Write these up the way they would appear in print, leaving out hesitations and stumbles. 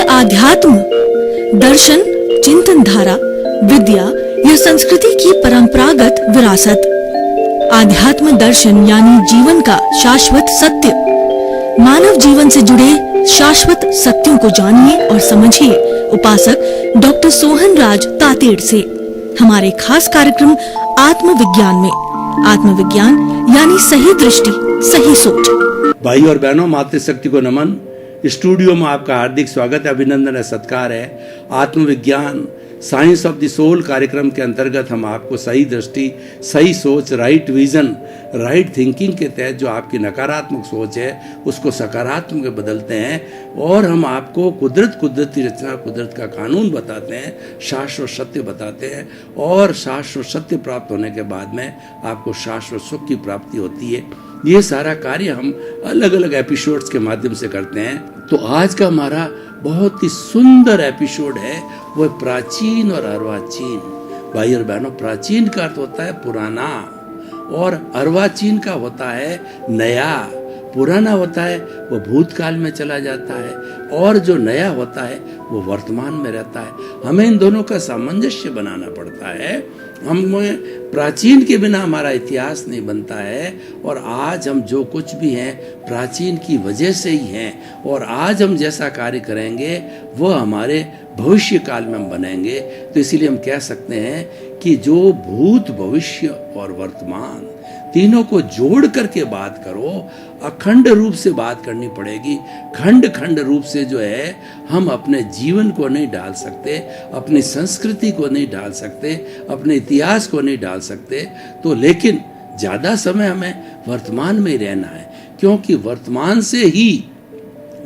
आध्यात्म, दर्शन, चिंतन धारा, विद्या या संस्कृति की परंपरागत विरासत। आध्यात्म दर्शन यानी जीवन का शाश्वत सत्य। मानव जीवन से जुड़े शाश्वत सत्यों को जानिए और समझिए उपासक डॉक्टर सोहन राज तातेड़ से हमारे खास कार्यक्रम आत्मविज्ञान में। आत्मविज्ञान यानी सही दृष्टि, सही सोच। भाई और बहनों, मातृशक्ति को नमन। स्टूडियो में आपका हार्दिक स्वागत है, अभिनंदन है, सत्कार है। आत्मविज्ञान साइंस ऑफ द सोल कार्यक्रम के अंतर्गत हम आपको सही दृष्टि, सही सोच, राइट विजन, राइट थिंकिंग के तहत जो आपकी नकारात्मक सोच है उसको सकारात्मक में बदलते हैं और हम आपको कुदरती रचना, कुदरत का कानून बताते हैं, शाश्वत सत्य बताते हैं और शाश्वत सत्य प्राप्त होने के बाद में आपको शाश्वत सुख की प्राप्ति होती है। ये सारा कार्य हम अलग अलग एपिसोड्स के माध्यम से करते हैं। तो आज का हमारा बहुत ही सुंदर एपिसोड है, वो प्राचीन और अर्वाचीन। भाई और बहनों, प्राचीन का अर्थ होता है पुराना और अर्वाचीन का होता है नया। पुराना होता है वो भूतकाल में चला जाता है और जो नया होता है वो वर्तमान में रहता है। हमें इन दोनों का सामंजस्य बनाना पड़ता है। हमें प्राचीन के बिना हमारा इतिहास नहीं बनता है और आज हम जो कुछ भी हैं प्राचीन की वजह से ही हैं और आज हम जैसा कार्य करेंगे वो हमारे भविष्य काल में हम बनेंगे। तो इसीलिए हम कह सकते हैं कि जो भूत, भविष्य और वर्तमान तीनों को जोड़ करके बात करो, अखंड रूप से बात करनी पड़ेगी। खंड रूप से जो है हम अपने जीवन को नहीं डाल सकते, अपनी संस्कृति को नहीं डाल सकते, अपने इतिहास को नहीं डाल सकते। तो लेकिन ज़्यादा समय हमें वर्तमान में ही रहना है, क्योंकि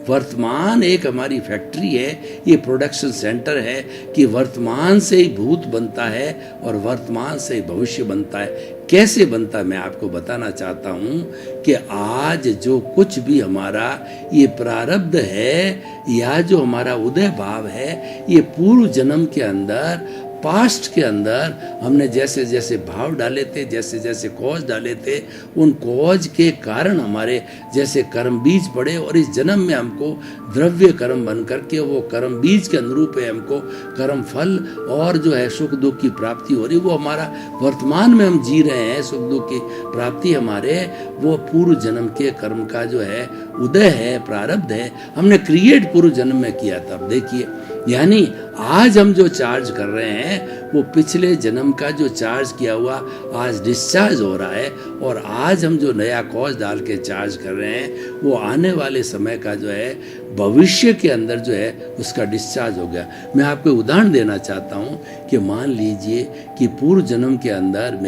वर्तमान एक हमारी फैक्ट्री है, ये प्रोडक्शन सेंटर है कि वर्तमान से ही भूत बनता है और वर्तमान से ही भविष्य बनता है। कैसे बनता है मैं आपको बताना चाहता हूँ कि आज जो कुछ भी हमारा ये प्रारब्ध है या जो हमारा उदय भाव है, ये पूर्व जन्म के अंदर, पास्ट के अंदर हमने जैसे जैसे भाव डाले थे, जैसे जैसे कॉज डाले थे, उन कॉज के कारण हमारे जैसे कर्म बीज पड़े और इस जन्म में हमको द्रव्य कर्म बन करके वो कर्म बीज के अनुरूप है हमको कर्म फल और जो है सुख दुख की प्राप्ति हो रही। वो हमारा वर्तमान में हम जी रहे हैं, सुख दुख की प्राप्ति हमारे वो पूर्व जन्म के कर्म का जो है उदय है, प्रारब्ध है, हमने क्रिएट पूर्व जन्म में किया था। अब देखिए, यानी आज हम जो चार्ज कर रहे हैं वो पिछले जन्म का जो चार्ज किया हुआ आज डिस्चार्ज हो रहा है और आज हम जो नया कॉज डाल के चार्ज कर रहे हैं वो आने वाले समय का जो है भविष्य के अंदर जो है उसका डिस्चार्ज हो गया। मैं आपको उदाहरण देना चाहता हूँ कि मान लीजिए कि पूर्व जन्म के अंदर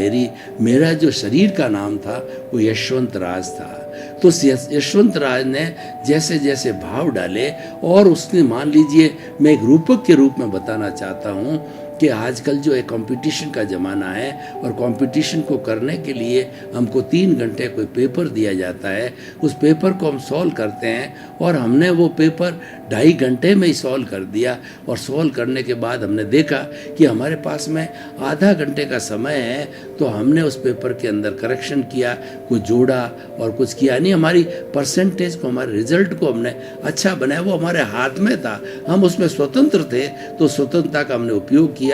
मेरा जो शरीर का नाम था वो यशवंत राज था। तो यशवंत राज ने जैसे जैसे भाव डाले और उसने, मान लीजिए मैं एक रूपक के रूप में बताना चाहता हूँ कि आजकल जो है कंपटीशन का ज़माना है और कंपटीशन को करने के लिए हमको 3 घंटे कोई पेपर दिया जाता है। उस पेपर को हम सॉल्व करते हैं और हमने वो पेपर 2.5 घंटे में ही सॉल्व कर दिया और सॉल्व करने के बाद हमने देखा कि हमारे पास में आधा घंटे का समय है। तो हमने उस पेपर के अंदर करेक्शन किया, कुछ जोड़ा और कुछ किया, नहीं हमारी परसेंटेज को, हमारे रिजल्ट को हमने अच्छा बनाया। वो हमारे हाथ में था, हम उसमें स्वतंत्र थे, तो स्वतंत्रता का हमने उपयोग किया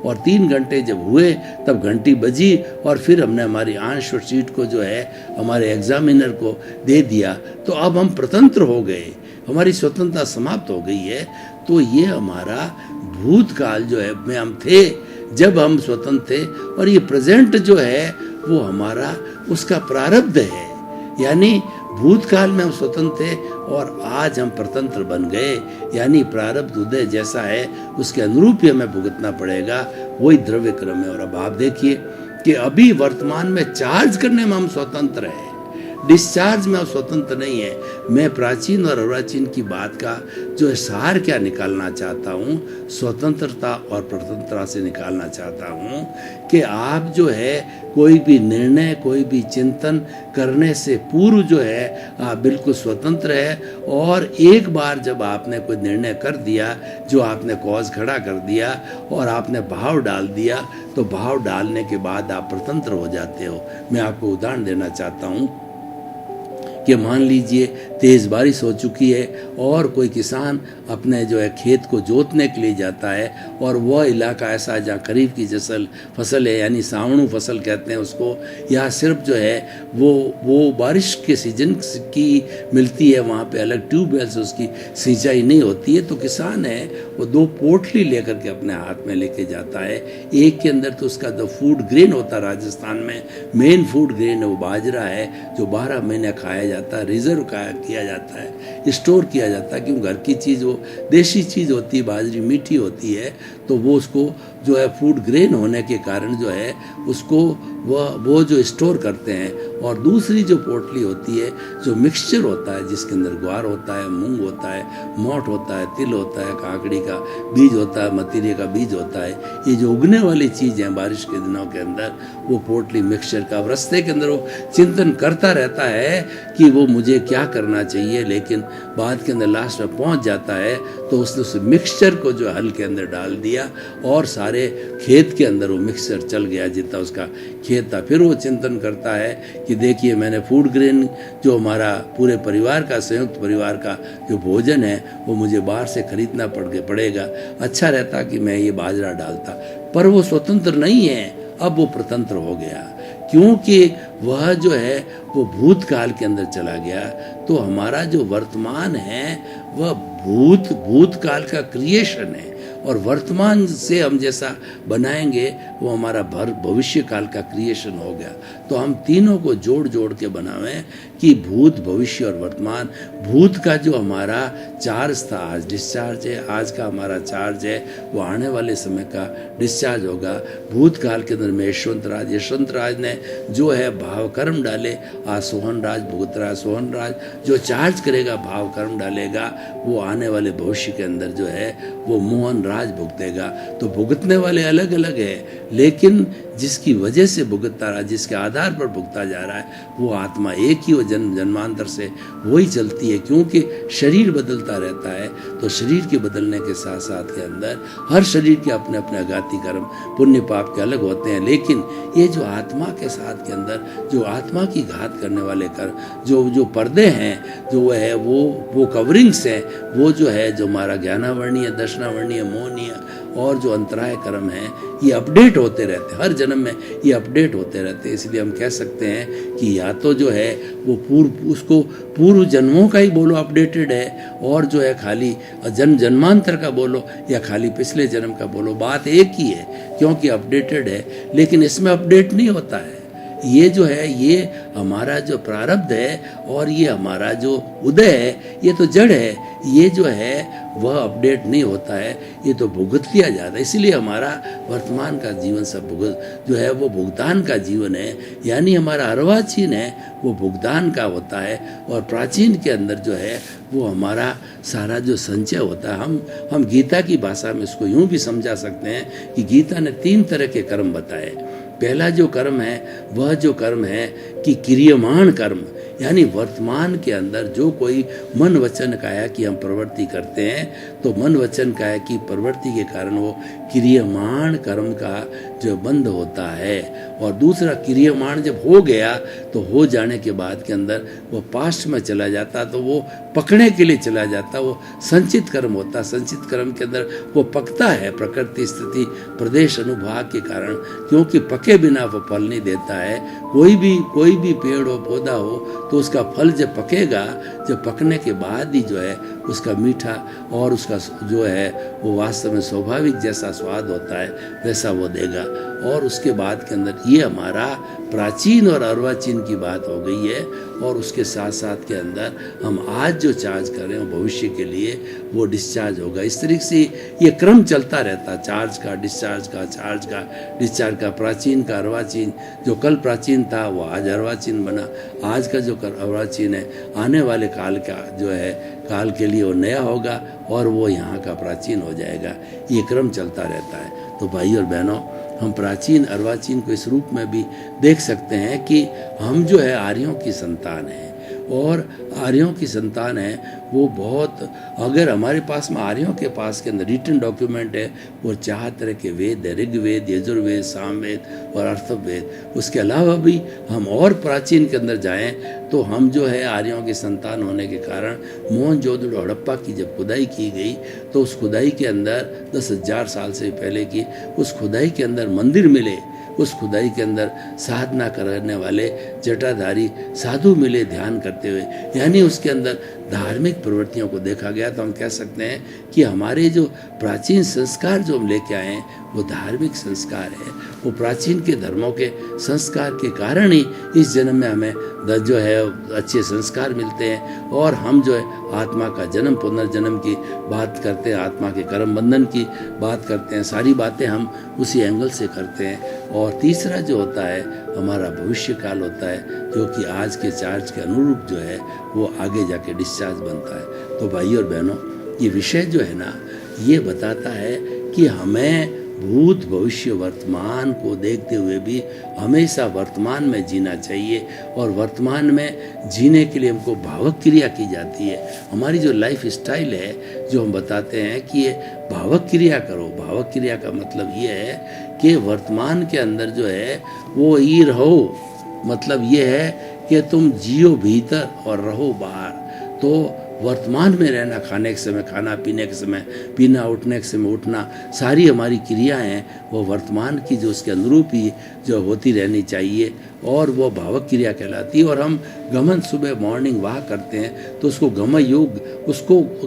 और 3 घंटे जब हुए तब घंटी बजी और फिर हमने हमारी आंसर शीट को जो है हमारे एग्जामिनर को दे दिया। तो अब हम स्वतंत्र हो गए, हमारी स्वतंत्रता समाप्त हो गई है। तो ये हमारा भूतकाल जो है में हम थे जब हम स्वतंत्र थे और ये प्रेजेंट जो है वो हमारा उसका प्रारब्ध है। यानी भूतकाल में हम स्वतंत्र थे और आज हम परतंत्र बन गए। यानी प्रारब्ध उदय जैसा है उसके अनुरूप ही हमें भुगतना पड़ेगा, वही द्रव्य क्रम है। और अब आप देखिए कि अभी वर्तमान में चार्ज करने में हम स्वतंत्र हैं, डिस्चार्ज में हम स्वतंत्र नहीं है। मैं प्राचीन और अर्वाचीन की बात का जो सार क्या निकालना चाहता हूँ, स्वतंत्रता और प्रतंत्रता से निकालना चाहता हूँ कि आप जो है कोई भी निर्णय, कोई भी चिंतन करने से पूर्व जो है आप बिल्कुल स्वतंत्र है। और एक बार जब आपने कोई निर्णय कर दिया, जो आपने कॉज खड़ा कर दिया और आपने भाव डाल दिया, तो भाव डालने के बाद आप स्वतंत्र हो जाते हो। मैं आपको उदाहरण देना चाहता हूँ कि मान लीजिए तेज़ बारिश हो चुकी है और कोई किसान अपने जो है खेत को जोतने के लिए जाता है और वह इलाका ऐसा है जहाँ खरीफ की फसल है, यानी सावणु फसल कहते हैं उसको, या सिर्फ जो है वो बारिश के सीजन की मिलती है, वहाँ पे अलग ट्यूबवेल से उसकी सिंचाई नहीं होती है, तो किसान है वो 2 पोटली लेकर के अपने हाथ में लेके जाता है। एक के अंदर तो उसका जो फूड ग्रेन होता है, राजस्थान में मेन फूड ग्रेन है वो बाजरा है, जो 12 महीने खाया जाता है, रिजर्व किया जाता है, स्टोर किया जाता है, क्योंकि घर की चीज़ वो देसी चीज़ होती है, बाजरी मीठी होती है, तो वो उसको जो है फूड ग्रेन होने के कारण जो है उसको वो जो स्टोर करते हैं। और दूसरी जो पोटली होती है जो मिक्सचर होता है, जिसके अंदर ग्वार होता है, मूंग होता है, मोठ होता है, तिल होता है, काकड़ी का बीज होता है, मतीरे का बीज होता है, ये जो उगने वाली चीज़ है बारिश के दिनों के अंदर, वो पोटली मिक्सचर का रास्ते के अंदर वो चिंतन करता रहता है कि वो मुझे क्या करना चाहिए, लेकिन बाद के अंदर लास्ट में पहुंच जाता है तो उसने उस मिक्सचर को जो हल के अंदर डाल दिया और सारे खेत के अंदर वो मिक्सचर चल गया जितना उसका खेत था। फिर वो चिंतन करता है कि देखिए मैंने फूड ग्रेन जो हमारा पूरे परिवार का, संयुक्त परिवार का जो भोजन है वो मुझे बाहर से खरीदना पड़ेगा, अच्छा रहता कि मैं ये बाजरा डालता। पर वो स्वतंत्र नहीं है, अब वो प्रतंत्र हो गया, क्योंकि वह जो है वो भूतकाल के अंदर चला गया। तो हमारा जो वर्तमान है वह भूतकाल का क्रिएशन है, और वर्तमान से हम जैसा बनाएंगे वो हमारा भविष्य काल का क्रिएशन हो गया। तो हम तीनों को जोड़ के बनावें कि भूत, भविष्य और वर्तमान। भूत का जो हमारा चार्ज था आज डिस्चार्ज है, आज का हमारा चार्ज है वो आने वाले समय का डिस्चार्ज होगा। भूतकाल के अंदर में यशवंत राज ने जो है भाव कर्म डाले, आज सोहन राज भुगत रहा। सोहन राज जो चार्ज करेगा, भाव कर्म डालेगा, वो आने वाले भविष्य के अंदर जो है वो मोहन राज भुगतेगा। तो भुगतने वाले अलग अलग है, लेकिन जिसकी वजह से भुगतता रहा, जिसके आधार पर भुगता जा रहा है, वो आत्मा एक ही, वो जन्मांतर से वही चलती है, क्योंकि शरीर बदलता रहता है। तो शरीर के बदलने के साथ साथ के अंदर हर शरीर के अपने अपने अघाती कर्म, पुण्य पाप के अलग होते हैं, लेकिन ये जो आत्मा के साथ के अंदर जो आत्मा की घात करने वाले कर्म, जो पर्दे हैं, जो है वो कवरिंग्स हैं, वो जो है जो हमारा ज्ञानावर्णीय, दर्शनावर्णीय, मोहनीय और जो अंतराय कर्म है, ये अपडेट होते रहते हैं, हर जन्म में ये अपडेट होते रहते हैं। इसलिए हम कह सकते हैं कि या तो जो है वो पूर्व जन्मों का ही बोलो अपडेटेड है, और जो है खाली जन्मांतर का बोलो या खाली पिछले जन्म का बोलो, बात एक ही है, क्योंकि अपडेटेड है। लेकिन इसमें अपडेट नहीं होता है। ये जो है ये हमारा जो प्रारब्ध है और ये हमारा जो उदय है, ये तो जड़ है, ये जो है वह अपडेट नहीं होता है, ये तो भुगत लिया जाता है। इसीलिए हमारा वर्तमान का जीवन सब जो है वो भुगतान का जीवन है, यानी हमारा अर्वाचीन है वो भुगतान का होता है, और प्राचीन के अंदर जो है वो हमारा सारा जो संचय होता है। हम गीता की भाषा में इसको यूं भी समझा सकते हैं कि गीता ने 3 तरह के कर्म बताए। पहला जो कर्म है वह जो कर्म है कि क्रियमाण कर्म, यानी वर्तमान के अंदर जो कोई मन वचन काया की हम प्रवृत्ति करते हैं, तो मन वचन काया की प्रवृत्ति के कारण वो क्रियमाण कर्म का जो बंध होता है। और दूसरा क्रियमाण जब हो गया तो हो जाने के बाद के अंदर वो पास्ट में चला जाता, तो वो पकड़ने के लिए चला जाता, वो संचित कर्म होता। संचित कर्म के अंदर वो पकता है प्रकृति, स्थिति, प्रदेश, अनुभाग के कारण, क्योंकि पके बिना वो फल नहीं देता है। कोई भी पेड़ हो, पौधा हो, तो उसका फल जब पकेगा, जब पकने के बाद ही जो है उसका मीठा और उसका जो है वो वास्तव में स्वाभाविक जैसा स्वाद होता है वैसा वो देगा। और उसके बाद के अंदर ये हमारा प्राचीन और अर्वाचीन की बात हो गई है, और उसके साथ साथ के अंदर हम आज जो चार्ज कर रहे हैं भविष्य के लिए वो डिस्चार्ज होगा। इस तरीके से ये क्रम चलता रहता, चार्ज का, डिस्चार्ज का, चार्ज का, डिस्चार्ज का, प्राचीन का, अर्वाचीन। जो कल प्राचीन था वो आज अर्वाचीन बना, आज का जो अर्वाचीन है आने वाले काल का जो है काल के लिए वो नया होगा, और वो यहाँ का प्राचीन हो जाएगा। ये क्रम चलता रहता है। तो भाई और बहनों, हम प्राचीन अर्वाचीन को इस रूप में भी देख सकते हैं कि हम जो है आर्यों की संतान हैं, और आर्यों की संतान है वो बहुत, अगर हमारे पास में आर्यों के पास के अंदर रिटन डॉक्यूमेंट है वो 4 तरह के वेद है, ऋग्वेद, यजुर्वेद, सामवेद और अर्थवेद। उसके अलावा भी हम और प्राचीन के अंदर जाएं तो हम जो है आर्यों की संतान होने के कारण मोहनजोदड़ो हड़प्पा की जब खुदाई की गई तो उस खुदाई के अंदर 10,000 साल से पहले की उस खुदाई के अंदर मंदिर मिले, उस खुदाई के अंदर साधना करने वाले जटाधारी साधु मिले ध्यान करते हुए, यानी उसके अंदर धार्मिक प्रवृत्तियों को देखा गया। तो हम कह सकते हैं कि हमारे जो प्राचीन संस्कार जो हम लेके आए हैं वो धार्मिक संस्कार है, वो प्राचीन के धर्मों के संस्कार के कारण ही इस जन्म में हमें जो है अच्छे संस्कार मिलते हैं और हम जो है आत्मा का जन्म पुनर्जन्म की बात करते हैं, आत्मा के कर्म बंधन की बात करते हैं, सारी बातें हम उसी एंगल से करते हैं। और तीसरा जो होता है हमारा भविष्य काल होता है जो कि आज के चार्ज के अनुरूप जो है वो आगे जाके डिस्चार्ज बनता है। तो भाई और बहनों, ये विषय जो है ना ये बताता है कि हमें भूत भविष्य वर्तमान को देखते हुए भी हमेशा वर्तमान में जीना चाहिए और वर्तमान में जीने के लिए हमको भावक क्रिया की जाती है। हमारी जो लाइफ स्टाइल है जो हम बताते हैं कि ये भावक क्रिया करो। भावक क्रिया का मतलब ये है कि वर्तमान के अंदर जो है वो ही रहो, मतलब ये है कि तुम जियो भीतर और रहो बाहर। तो वर्तमान में रहना, खाने के समय खाना, पीने के समय पीना, उठने के समय उठना, सारी हमारी क्रियाएं हैं वो वर्तमान की जो उसके अनुरूप ही जो होती रहनी चाहिए और वो भावक क्रिया कहलाती है। और हम गमन सुबह मॉर्निंग वॉक करते हैं तो उसको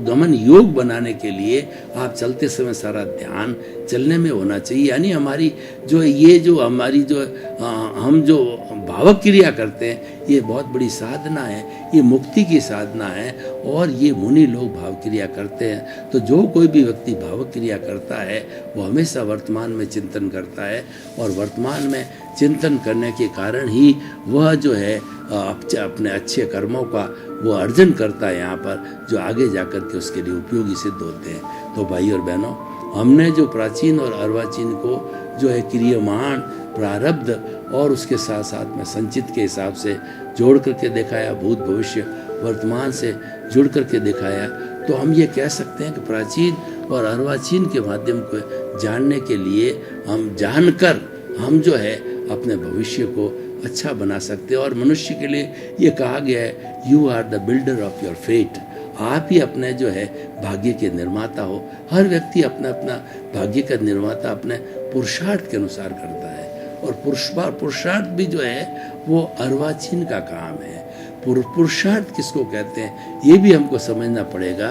गमन योग बनाने के लिए आप चलते समय सारा ध्यान चलने में होना चाहिए। यानी हमारी जो ये जो हमारी जो हम जो भावक क्रिया करते हैं ये बहुत बड़ी साधना है, ये मुक्ति की साधना है और ये मुनि लोग भाव क्रिया करते हैं। तो जो कोई भी व्यक्ति भावक क्रिया करता है वो हमेशा वर्तमान में चिंतन करता है और वर्तमान में चिंतन करने के कारण ही वह जो है अपने अच्छे कर्मों का वो अर्जन करता है यहाँ पर, जो आगे जाकर के उसके लिए उपयोगी सिद्ध होते हैं। तो भाई और बहनों, हमने जो प्राचीन और अर्वाचीन को जो है क्रियमाण प्रारब्ध और उसके साथ साथ में संचित के हिसाब से जोड़ करके दिखाया, भूत भविष्य वर्तमान से जुड़ करके दिखाया, तो हम ये कह सकते हैं कि प्राचीन और अर्वाचीन के माध्यम को जानने के लिए हम जानकर हम जो है अपने भविष्य को अच्छा बना सकते हैं। और मनुष्य के लिए ये कहा गया है, you are the builder of your fate. आप ही अपने जो है भाग्य के निर्माता हो। हर व्यक्ति अपना अपना भाग्य का निर्माता अपने पुरुषार्थ के अनुसार करता है और पुरुषार्थ भी जो है वो अर्वाचीन का काम है। पुरुषार्थ किसको कहते हैं ये भी हमको समझना पड़ेगा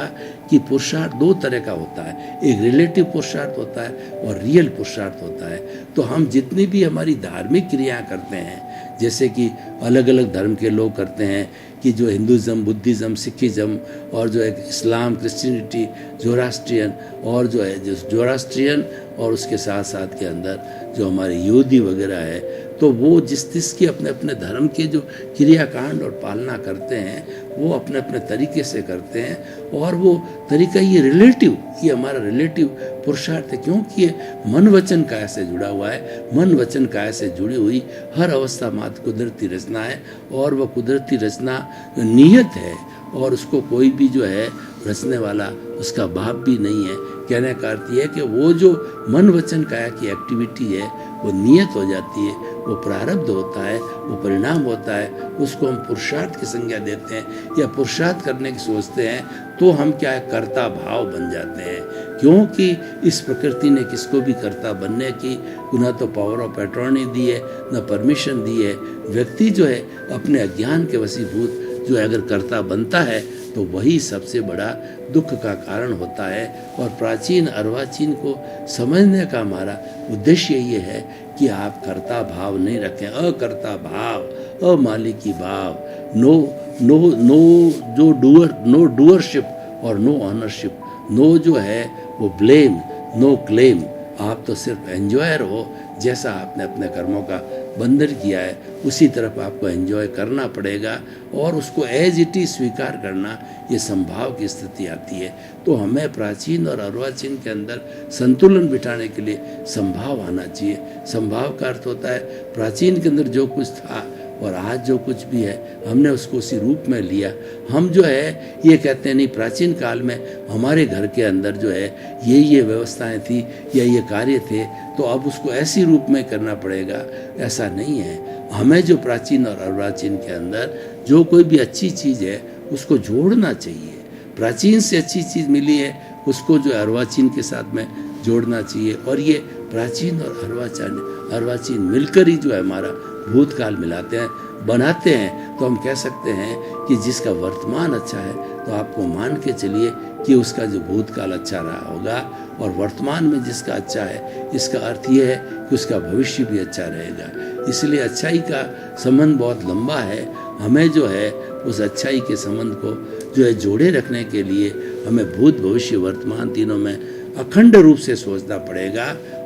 कि पुरुषार्थ 2 तरह का होता है, एक रिलेटिव पुरुषार्थ होता है और रियल पुरुषार्थ होता है। तो हम जितनी भी हमारी धार्मिक क्रियाएं करते हैं, जैसे कि अलग अलग धर्म के लोग करते हैं कि जो हिंदुज़म, बुद्धिज़्म, सिखिज़्म और जो है इस्लाम, क्रिश्चियनिटी, जोरास्ट्रियन और जो है जोरास्ट्रियन और उसके साथ साथ के अंदर जो हमारे यहूदी वगैरह है, तो वो जिसकी अपने अपने धर्म के जो क्रियाकांड और पालना करते हैं वो अपने अपने तरीके से करते हैं और वो तरीका ये रिलेटिव, ये हमारा रिलेटिव पुरुषार्थ है, क्योंकि ये मन वचन काया से जुड़ा हुआ है। मन वचन काया से जुड़ी हुई हर अवस्था मात्र कुदरती रचना है और वह कुदरती रचना नियत है और उसको कोई भी जो है रचने वाला उसका बाप भी नहीं है। कहने का अर्थ यह है कि वो जो मन वचन काया की एक्टिविटी है वो नियत हो जाती है, वो प्रारब्ध होता है, वो परिणाम होता है, उसको हम पुरुषार्थ की संज्ञा देते हैं या पुरुषार्थ करने की सोचते हैं, तो हम क्या है कर्ता भाव बन जाते हैं। क्योंकि इस प्रकृति ने किसको भी कर्ता बनने की न तो पावर ऑफ अटॉर्नी दी है न परमिशन दी है। व्यक्ति जो है अपने अज्ञान के वशीभूत जो अगर कर्ता बनता है तो वही सबसे बड़ा दुख का कारण होता है। और प्राचीन अर्वाचीन को समझने का हमारा उद्देश्य ये है कि आप कर्ता भाव नहीं रखें, अकर्ता भाव, अमालिकी भाव, नो डूअरशिप और नो ऑनरशिप। नो जो है वो ब्लेम, नो क्लेम। आप तो सिर्फ एंजॉयर हो, जैसा आपने अपने कर्मों का बंधन किया है उसी तरफ आपको एंजॉय करना पड़ेगा और उसको एज इट इज स्वीकार करना, ये संभाव की स्थिति आती है। तो हमें प्राचीन और अर्वाचीन के अंदर संतुलन बिठाने के लिए संभाव आना चाहिए। संभाव का अर्थ होता है प्राचीन के अंदर जो कुछ था और आज जो कुछ भी है हमने उसको उसी रूप में लिया। हम जो है ये कहते हैं नहीं, प्राचीन काल में हमारे घर के अंदर जो है ये व्यवस्थाएं थी या ये कार्य थे, तो अब उसको ऐसी रूप में करना पड़ेगा, ऐसा नहीं है। हमें जो प्राचीन और अर्वाचीन के अंदर जो कोई भी अच्छी चीज़ है उसको जोड़ना चाहिए। प्राचीन से अच्छी चीज़ मिली है उसको जो अर्वाचीन के साथ में जोड़ना चाहिए, और ये प्राचीन और अर्वाचीन मिलकर ही जो है हमारा भूतकाल मिलाते हैं, बनाते हैं। तो हम कह सकते हैं कि जिसका वर्तमान अच्छा है तो आपको मान के चलिए कि उसका जो भूतकाल अच्छा रहा होगा, और वर्तमान में जिसका अच्छा है इसका अर्थ ये है कि उसका भविष्य भी अच्छा रहेगा। इसलिए अच्छाई का संबंध बहुत लंबा है। हमें जो है उस अच्छाई के संबंध को जो है जोड़े रखने के लिए हमें भूत भविष्य वर्तमान तीनों में अखंड रूप से सोचना पड़ेगा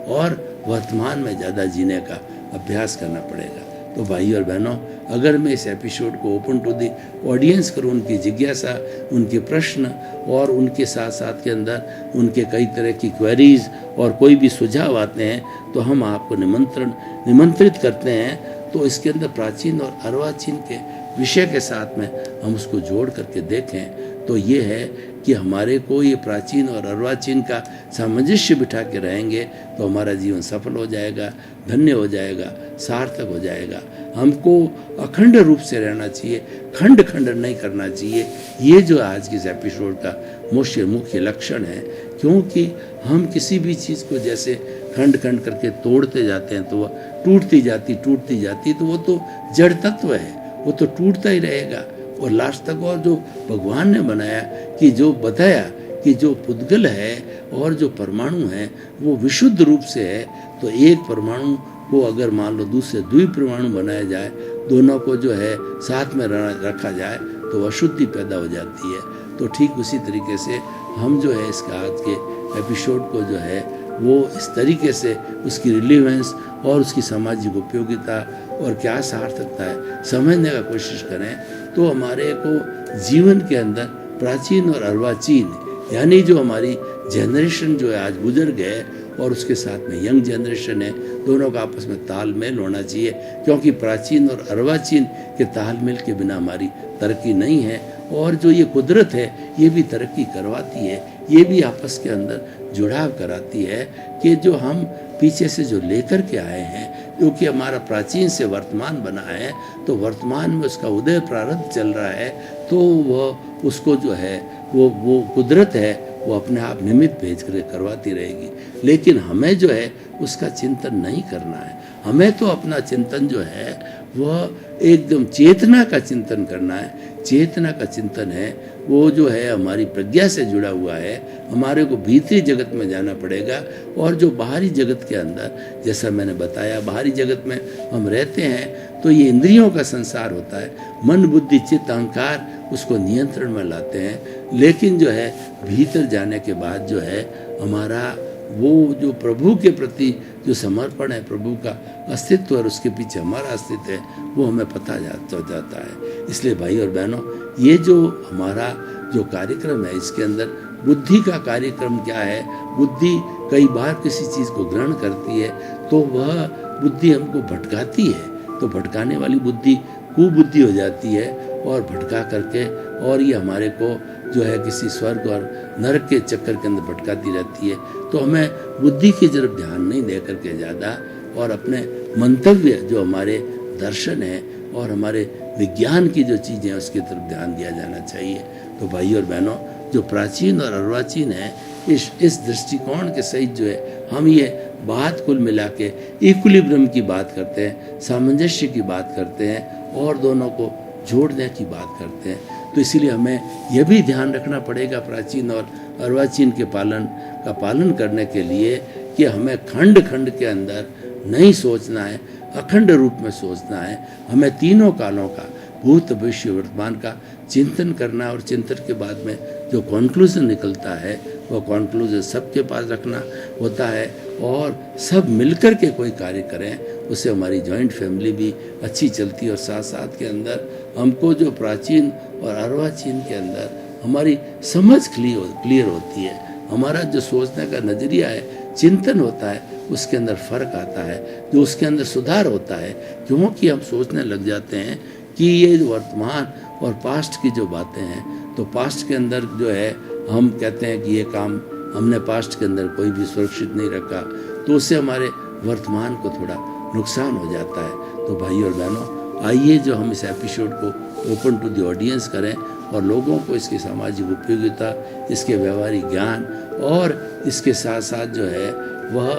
और वर्तमान में ज़्यादा जीने का अभ्यास करना पड़ेगा। तो भाई और बहनों, अगर मैं इस एपिसोड को ओपन टू दी ऑडियंस करूँ, उनकी जिज्ञासा, उनके प्रश्न और उनके साथ साथ के अंदर उनके कई तरह की क्वेरीज और कोई भी सुझाव आते हैं, तो हम आपको निमंत्रित करते हैं। तो इसके अंदर प्राचीन और अर्वाचीन के विषय के साथ में हम उसको जोड़ करके देखें, तो ये है कि हमारे को ये प्राचीन और अर्वाचीन का सामंजस्य बिठा के रहेंगे तो हमारा जीवन सफल हो जाएगा, धन्य हो जाएगा, सार्थक हो जाएगा। हमको अखंड रूप से रहना चाहिए, खंड खंड नहीं करना चाहिए। ये जो आज के इस एपिसोड का मुख्य लक्षण है, क्योंकि हम किसी भी चीज़ को जैसे खंड खंड करके तोड़ते जाते हैं तो वह टूटती जाती, तो वो तो जड़ तत्व है, वो तो टूटता ही रहेगा। और लास्ट तक और जो भगवान ने बनाया कि जो बताया कि जो पुद्गल है और जो परमाणु है वो विशुद्ध रूप से है, तो एक परमाणु को अगर मान लो दूसरे द्विपरमाणु बनाया जाए, दोनों को जो है साथ में रखा जाए तो अशुद्धि पैदा हो जाती है। तो ठीक उसी तरीके से हम जो है इसका आज के एपिसोड को जो है वो इस तरीके से उसकी रिलेवेंस और उसकी सामाजिक उपयोगिता और क्या सार्थकता है समझने का कोशिश करें, तो हमारे को जीवन के अंदर प्राचीन और अर्वाचीन यानी जो हमारी जनरेशन जो है आज गुजर गए और उसके साथ में यंग जनरेशन है, दोनों का आपस में तालमेल होना चाहिए, क्योंकि प्राचीन और अर्वाचीन के तालमेल के बिना हमारी तरक्की नहीं है। और जो ये कुदरत है ये भी तरक्की करवाती है, ये भी आपस के अंदर जुड़ाव कराती है कि जो हम पीछे से जो लेकर के आए हैं, क्योंकि हमारा प्राचीन से वर्तमान बना है, तो वर्तमान में उसका उदय प्रारब्ध चल रहा है, तो वह उसको जो है वो कुदरत है वो अपने आप निमित्त भेज कर करवाती रहेगी। लेकिन हमें जो है उसका चिंतन नहीं करना है, हमें तो अपना चिंतन जो है वह एकदम चेतना का चिंतन करना है। चेतना का चिंतन है वो जो है हमारी प्रज्ञा से जुड़ा हुआ है, हमारे को भीतरी जगत में जाना पड़ेगा। और जो बाहरी जगत के अंदर, जैसा मैंने बताया, बाहरी जगत में हम रहते हैं तो ये इंद्रियों का संसार होता है, मन बुद्धि चित्त अहंकार उसको नियंत्रण में लाते हैं। लेकिन जो है भीतर जाने के बाद जो है हमारा वो जो प्रभु के प्रति जो समर्पण है, प्रभु का अस्तित्व और उसके पीछे हमारा अस्तित्व है, वो हमें पता जाता है। इसलिए भाई और बहनों, ये जो हमारा जो कार्यक्रम है इसके अंदर बुद्धि का कार्यक्रम क्या है, बुद्धि कई बार किसी चीज़ को ग्रहण करती है तो वह बुद्धि हमको भटकाती है, तो भटकाने वाली बुद्धि कुबुद्धि हो जाती है और भटका करके और ये हमारे को जो है किसी स्वर्ग और नरक के चक्कर के अंदर भटकाती रहती है। तो हमें बुद्धि की तरफ ध्यान नहीं दे करके ज़्यादा और अपने मंतव्य जो हमारे दर्शन है और हमारे विज्ञान की जो चीज़ें हैं उसकी तरफ ध्यान दिया जाना चाहिए। तो भाई और बहनों, जो प्राचीन और अर्वाचीन है, इस दृष्टिकोण के सहित जो है हम ये बात कुल मिला के इक्विलिब्रियम की बात करते हैं, सामंजस्य की बात करते हैं और दोनों को जोड़ने की बात करते हैं। तो इसीलिए हमें यह भी ध्यान रखना पड़ेगा प्राचीन और अर्वाचीन के पालन करने के लिए कि हमें खंड खंड के अंदर नहीं सोचना है, अखंड रूप में सोचना है। हमें तीनों कालों का, भूत भविष्य वर्तमान का चिंतन करना और चिंतन के बाद में जो कॉन्क्लूजन निकलता है वो कॉन्क्लूजन सबके पास रखना होता है और सब मिलकर के कोई कार्य करें, उससे हमारी जॉइंट फैमिली भी अच्छी चलती है और साथ साथ के अंदर हमको जो प्राचीन और अर्वाचीन के अंदर हमारी समझ क्लियर होती है, हमारा जो सोचने का नज़रिया है, चिंतन होता है, उसके अंदर फर्क आता है, जो उसके अंदर सुधार होता है, क्योंकि हम सोचने लग जाते हैं कि ये वर्तमान और पास्ट की जो बातें हैं, तो पास्ट के अंदर जो है हम कहते हैं कि ये काम हमने पास्ट के अंदर कोई भी सुरक्षित नहीं रखा, तो उससे हमारे वर्तमान को थोड़ा नुकसान हो जाता है। तो भाई और बहनों, आइए जो हम इस एपिसोड को ओपन टू द ऑडियंस करें और लोगों को इसकी सामाजिक उपयोगिता, इसके व्यवहारिक ज्ञान और इसके साथ साथ जो है वह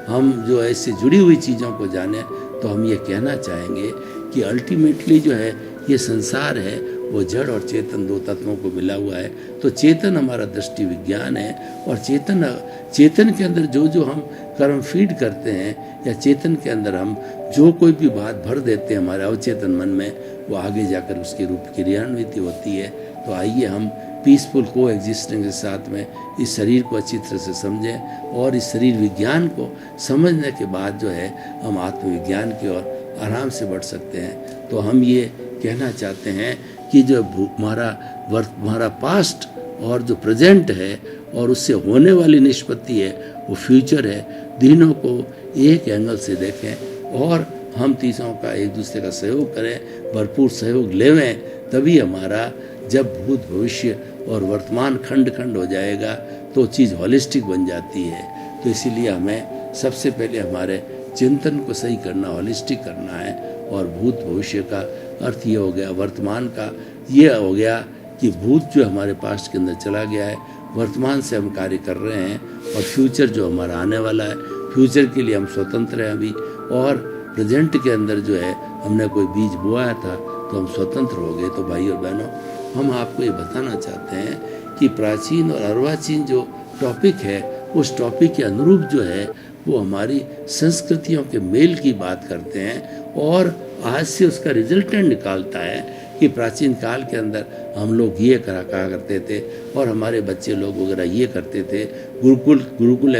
हम जो है इससे जुड़ी हुई चीज़ों को जानें। तो हम ये कहना चाहेंगे कि अल्टीमेटली जो है ये संसार है वो जड़ और चेतन दो तत्वों को मिला हुआ है। तो चेतन हमारा दृष्टि विज्ञान है और चेतन के अंदर जो जो हम कर्म फीड करते हैं या चेतन के अंदर हम जो कोई भी बात भर देते हैं हमारे अवचेतन मन में, वो आगे जाकर उसके रूप की क्रियान्वित होती है। तो आइए हम पीसफुल को एग्जिस्टिंग के साथ में इस शरीर को अच्छी तरह से समझें और इस शरीर विज्ञान को समझने के बाद जो है हम आत्मविज्ञान की ओर आराम से बढ़ सकते हैं। तो हम ये कहना चाहते हैं कि जो हमारा पास्ट और जो प्रेजेंट है और उससे होने वाली निष्पत्ति है वो फ्यूचर है, तीनों को एक एंगल से देखें और हम तीनों का एक दूसरे का सहयोग करें, भरपूर सहयोग लेवें, तभी हमारा जब भूत भविष्य और वर्तमान खंड खंड हो जाएगा तो चीज़ हॉलिस्टिक बन जाती है। तो इसीलिए हमें सबसे पहले हमारे चिंतन को सही करना, हॉलिस्टिक करना है। और भूत भविष्य का अर्थ ये हो गया, वर्तमान का ये हो गया कि भूत जो हमारे पास्ट के अंदर चला गया है, वर्तमान से हम कार्य कर रहे हैं और फ्यूचर जो हमारा आने वाला है, फ्यूचर के लिए हम स्वतंत्र हैं अभी। और प्रेजेंट के अंदर जो है हमने कोई बीज बोया था तो हम स्वतंत्र हो गए। तो भाई और बहनों, हम आपको ये बताना चाहते हैं कि प्राचीन और अर्वाचीन जो टॉपिक है उस टॉपिक के अनुरूप जो है वो हमारी संस्कृतियों के मेल की बात करते हैं और आज से उसका रिजल्टेंट निकालता है कि प्राचीन काल के अंदर हम लोग ये कहा करते थे और हमारे बच्चे लोग वगैरह ये करते थे। गुरुकुल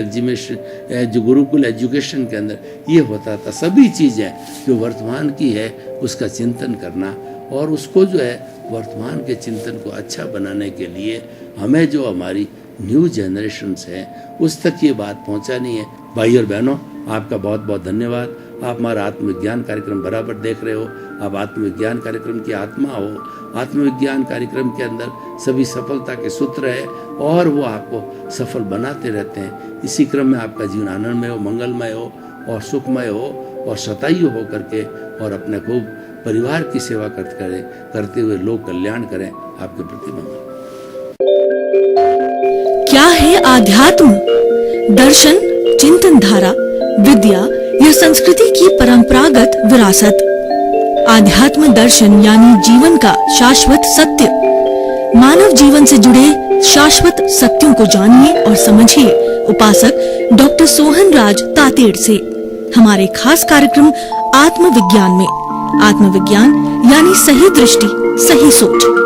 एजुकेशन के अंदर ये होता था। सभी चीज़ें जो वर्तमान की है उसका चिंतन करना और उसको जो है वर्तमान के चिंतन को अच्छा बनाने के लिए हमें जो हमारी न्यू जनरेशन्स हैं उस तक ये बात पहुंचानी है। भाई और बहनों, आपका बहुत बहुत धन्यवाद। आप हमारा आत्मविज्ञान कार्यक्रम बराबर देख रहे हो। आप आत्मविज्ञान कार्यक्रम की आत्मा हो। आत्मविज्ञान कार्यक्रम के अंदर सभी सफलता के सूत्र है और वो आपको सफल बनाते रहते हैं। इसी क्रम में आपका जीवन आनंदमय हो, मंगलमय हो और सुखमय हो और शतायु हो करके और अपने खूब परिवार की सेवा करते हुए लोक कल्याण करें। आपके प्रति मंगल। क्या है आध्यात्म? दर्शन, चिंतन धारा, विद्या या संस्कृति की परंपरागत विरासत। आध्यात्म दर्शन यानी जीवन का शाश्वत सत्य। मानव जीवन से जुड़े शाश्वत सत्यों को जानिए और समझिए उपासक डॉक्टर सोहन राज तातेड़ से हमारे खास कार्यक्रम आत्मविज्ञान में। आत्मविज्ञान यानी सही दृष्टि, सही सोच।